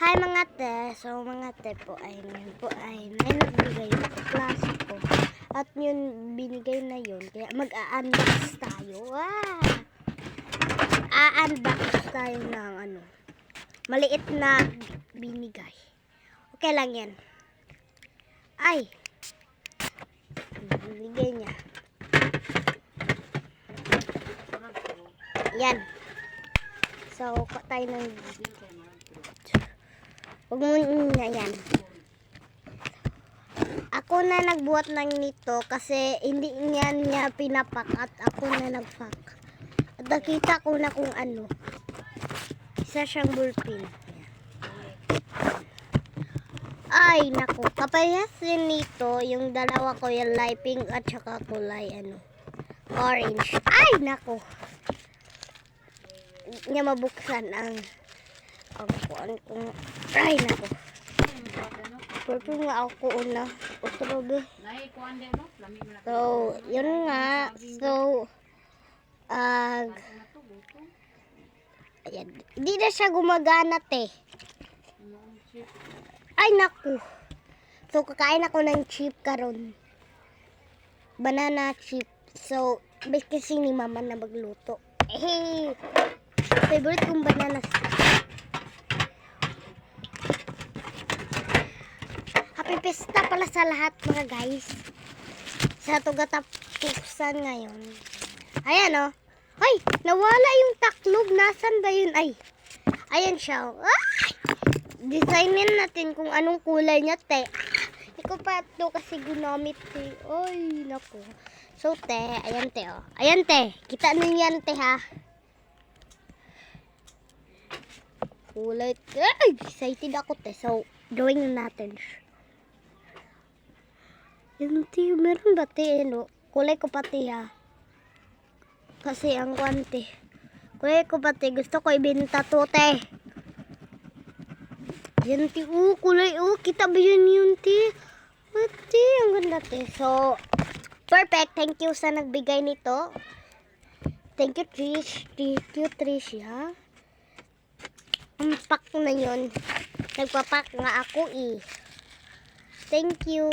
Hi mga te, so mga te po ay ngayon po ay may nagbigay yung klase ko. At yun, binigay na yun. Kaya mag-a-unbox tayo. A-unbox tayo ng maliit na binigay. Okay lang yan. Ay! Binigay niya. Yan. So, kuha tayo ng huwag muna yan. Ako na nagbuhat ng nito kasi hindi niya pinapak at ako na nagpack. At nakita ko na kung ano. Isa siyang ballpen. Ay, naku. Kapayas din nito yung dalawa ko yung light pink at saka kulay orange. Ay, naku. Niya mabuksan ang kuan kung ay naku. Purple nga ako una. Utrobe. So, yun nga. So, ayan. Hindi na siya gumagana, te. Ay, naku. So, kakain ako ng chip karon. Banana chip. So, best kasi ni mama na magluto. Eh, favorite kong banana chip. Happy Pesta pala sa lahat mga guys. Sa tugatapusan ngayon. Ayan o. Ay, nawala yung taklog. Nasaan ba yun? Ay, ayan siya. Ay! Designin natin kung anong kulay niya, te. Hindi ko pa ito kasi ginamit, te. Ay, naku. So, te, ayan, te, oh. Ayan, te. Kita nyo yan, te, ha. Kulay, te. Ay, excited ako, te. So, drawing na natin. Yan, te. Meron ba, te, no? Kulay ko pati, ha. Kasi ang kwante. Kulay ko pati. Gusto ko ibenta to, te. Yan, te. Kulay. Kita ba yun, te? Te, ang ganda, te. So, perfect. Thank you sa nagbigay nito. Thank you, Trish. Thank you, Trish, ha. Ang pack na yun. Nagpapak nga ako, eh. Thank you.